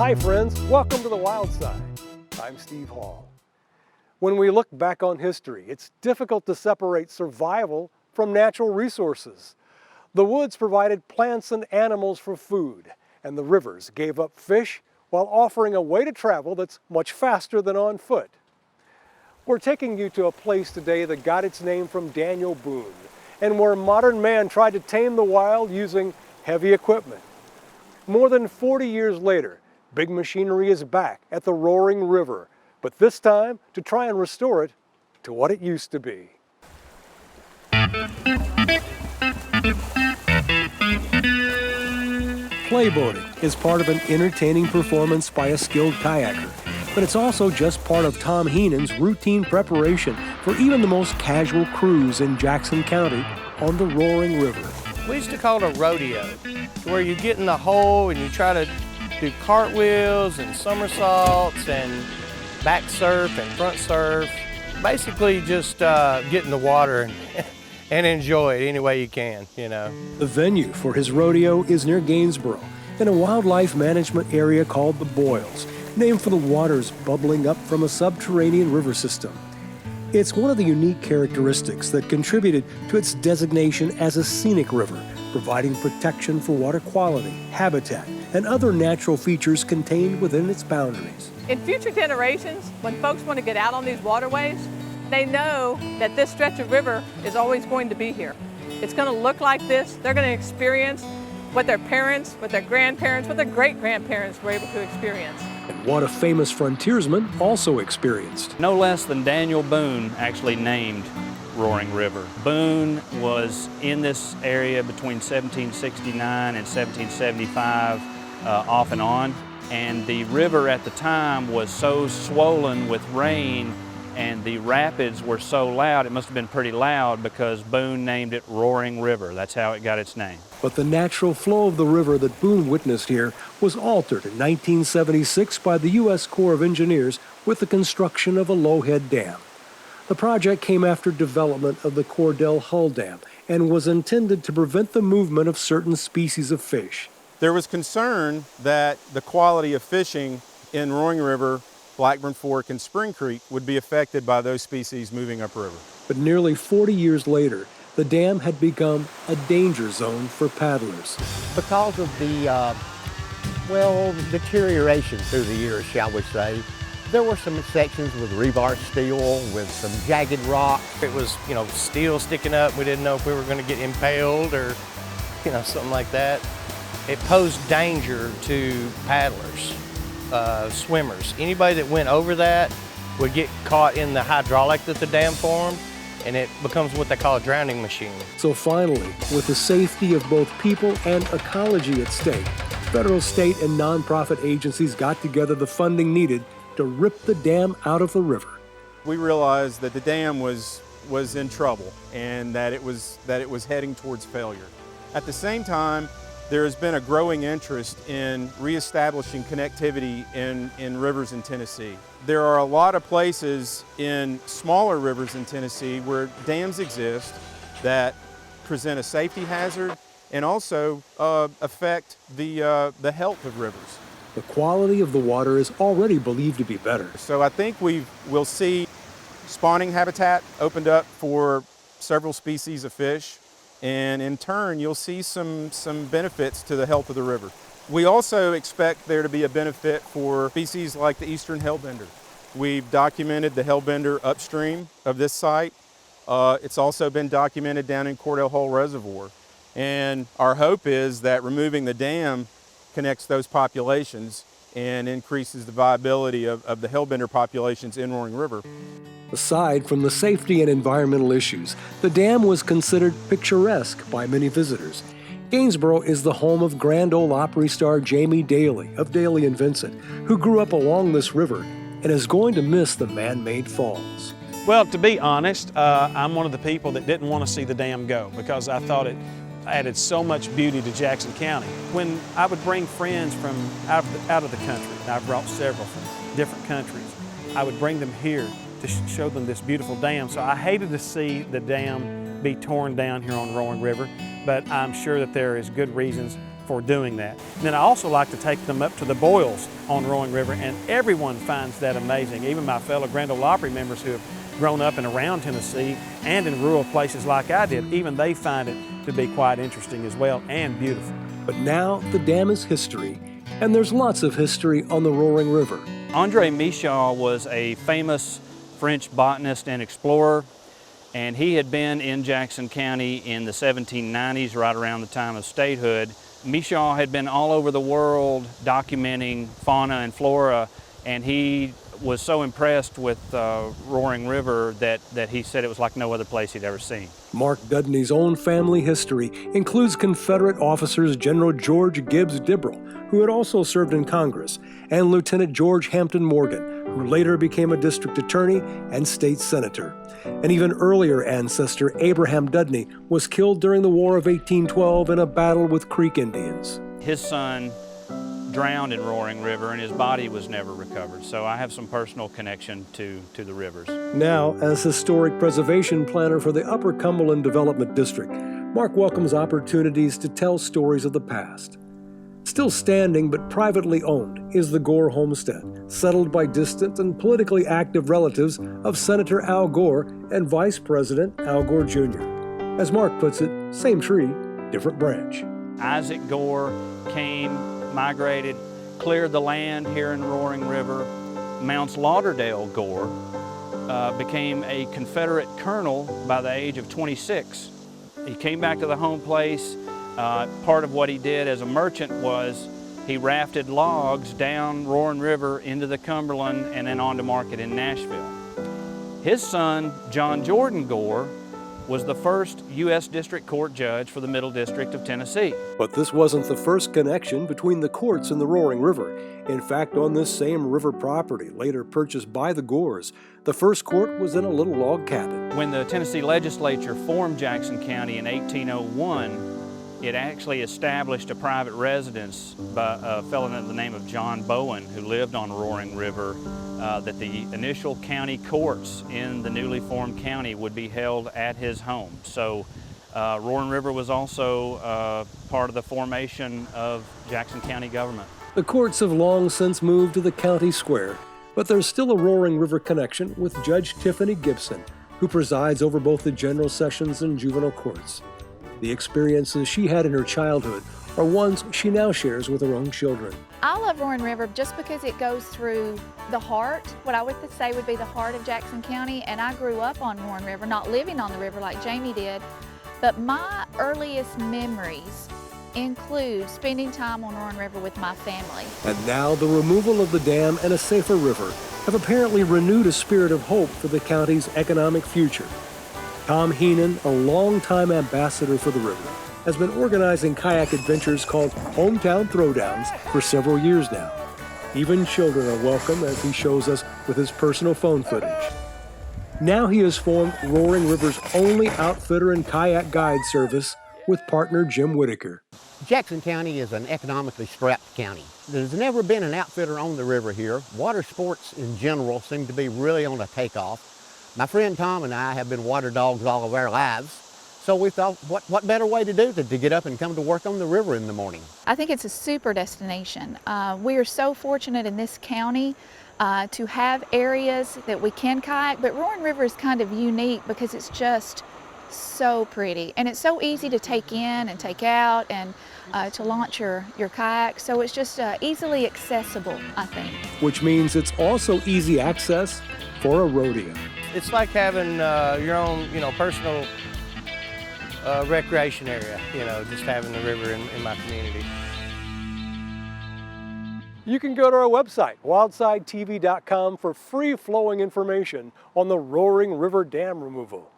Hi friends, welcome to the Wild Side. I'm Steve Hall. When we look back on history, it's difficult to separate survival from natural resources. The woods provided plants and animals for food, and the rivers gave up fish while offering a way to travel that's much faster than on foot. We're taking you to a place today that got its name from Daniel Boone, and where modern man tried to tame the wild using heavy equipment. More than 40 years later, big machinery is back at the Roaring River, but this time to try and restore it to what it used to be. Playboating is part of an entertaining performance by a skilled kayaker, but it's also just part of Tom Heenan's routine preparation for even the most casual cruise in Jackson County on the Roaring River. We used to call it a rodeo, where you get in the hole and you try to do cartwheels and somersaults and back surf and front surf. Basically just get in the water and enjoy it any way you can, you know. The venue for his rodeo is near Gainesboro, in a wildlife management area called the Boils, named for the waters bubbling up from a subterranean river system. It's one of the unique characteristics that contributed to its designation as a scenic river, providing protection for water quality, habitat, and other natural features contained within its boundaries. In future generations, when folks want to get out on these waterways, they know that this stretch of river is always going to be here. It's going to look like this. They're going to experience what their parents, what their grandparents, what their great-grandparents were able to experience. And what a famous frontiersman also experienced. No less than Daniel Boone actually named Roaring River. Boone was in this area between 1769 and 1775 off and on, and the river at the time was so swollen with rain and the rapids were so loud, it must have been pretty loud because Boone named it Roaring River. That's how it got its name. But the natural flow of the river that Boone witnessed here was altered in 1976 by the U.S. Corps of Engineers with the construction of a low-head dam. The project came after development of the Cordell Hull Dam and was intended to prevent the movement of certain species of fish. There was concern that the quality of fishing in Roaring River, Blackburn Fork, and Spring Creek would be affected by those species moving upriver. But nearly 40 years later, the dam had become a danger zone for paddlers. Because of the, deterioration through the years, shall we say, there were some sections with rebar steel, with some jagged rock. It was, steel sticking up. We didn't know if we were going to get impaled or, something like that. It posed danger to paddlers, swimmers. Anybody that went over that would get caught in the hydraulic that the dam formed, and it becomes what they call a drowning machine. So finally, with the safety of both people and ecology at stake, federal, state, and nonprofit agencies got together the funding needed to rip the dam out of the river. We realized that the dam was in trouble and that it was heading towards failure. At the same time, there has been a growing interest in reestablishing connectivity in rivers in Tennessee. There are a lot of places in smaller rivers in Tennessee where dams exist that present a safety hazard and also affect the health of rivers. The quality of the water is already believed to be better. So I think we'll see spawning habitat opened up for several species of fish, and in turn you'll see some benefits to the health of the river. We also expect there to be a benefit for species like the eastern hellbender. We've documented the hellbender upstream of this site. It's also been documented down in Cordell Hull Reservoir. And our hope is that removing the dam connects those populations and increases the viability of the hellbender populations in Roaring River. Aside from the safety and environmental issues, the dam was considered picturesque by many visitors. Gainesboro is the home of Grand Ole Opry star Jamie Daly of Daly and Vincent, who grew up along this river and is going to miss the man-made falls. Well, to be honest, I'm one of the people that didn't want to see the dam go because I thought it added so much beauty to Jackson County. When I would bring friends from out of the country, and I've brought several from different countries, I would bring them here to show them this beautiful dam. So I hated to see the dam be torn down here on the Roaring River, but I'm sure that there is good reasons for doing that. And then I also like to take them up to the boils on Roaring River, and everyone finds that amazing. Even my fellow Grand Ole Opry members who have grown up and around Tennessee and in rural places like I did, even they find it to be quite interesting as well and beautiful. But now the dam is history, and there's lots of history on the Roaring River. André Michaux was a famous French botanist and explorer, and he had been in Jackson County in the 1790s, right around the time of statehood. Michaux had been all over the world documenting fauna and flora, and he was so impressed with Roaring River that he said it was like no other place he'd ever seen. Mark Dudney's own family history includes Confederate officers General George Gibbs Dibble, who had also served in Congress, and Lieutenant George Hampton Morgan, who later became a district attorney and state senator. An even earlier ancestor, Abraham Dudney, was killed during the War of 1812 in a battle with Creek Indians. His son drowned in Roaring River, and his body was never recovered. So I have some personal connection to the rivers. Now, as historic preservation planner for the Upper Cumberland Development District, Mark welcomes opportunities to tell stories of the past. Still standing but privately owned is the Gore Homestead, settled by distant and politically active relatives of Senator Al Gore and Vice President Al Gore Jr. As Mark puts it, same tree, different branch. Isaac Gore came, migrated, cleared the land here in Roaring River. Mounts Lauderdale Gore became a Confederate colonel by the age of 26. He came back to the home place. Part of what he did as a merchant was he rafted logs down Roaring River into the Cumberland and then on to market in Nashville. His son, John Jordan Gore, was the first U.S. District Court judge for the Middle District of Tennessee. But this wasn't the first connection between the courts and the Roaring River. In fact, on this same river property, later purchased by the Gores, the first court was in a little log cabin. When the Tennessee legislature formed Jackson County in 1801, it actually established a private residence by a fellow by the name of John Bowen, who lived on Roaring River, that the initial county courts in the newly formed county would be held at his home. So Roaring River was also part of the formation of Jackson County government. The courts have long since moved to the county square, but there's still a Roaring River connection with Judge Tiffany Gibson, who presides over both the general sessions and juvenile courts. The experiences she had in her childhood are ones she now shares with her own children. I love Roaring River just because it goes through the heart, what I would say would be the heart of Jackson County, and I grew up on Roaring River, not living on the river like Jamie did, but my earliest memories include spending time on Roaring River with my family. And now the removal of the dam and a safer river have apparently renewed a spirit of hope for the county's economic future. Tom Heenan, a longtime ambassador for the river, has been organizing kayak adventures called Hometown Throwdowns for several years now. Even children are welcome, as he shows us with his personal phone footage. Now he has formed Roaring River's only outfitter and kayak guide service with partner Jim Whitaker. Jackson County is an economically strapped county. There's never been an outfitter on the river here. Water sports in general seem to be really on a takeoff. My friend Tom and I have been water dogs all of our lives, so we thought, what better way to do than to get up and come to work on the river in the morning? I think it's a super destination. We are so fortunate in this county to have areas that we can kayak, but Roaring River is kind of unique because it's just so pretty, and it's so easy to take in and take out and to launch your kayak, so it's just easily accessible, I think. Which means it's also easy access for a rodeo. It's like having your own, personal recreation area, just having the river in my community. You can go to our website, wildsidetv.com, for free-flowing information on the Roaring River Dam removal.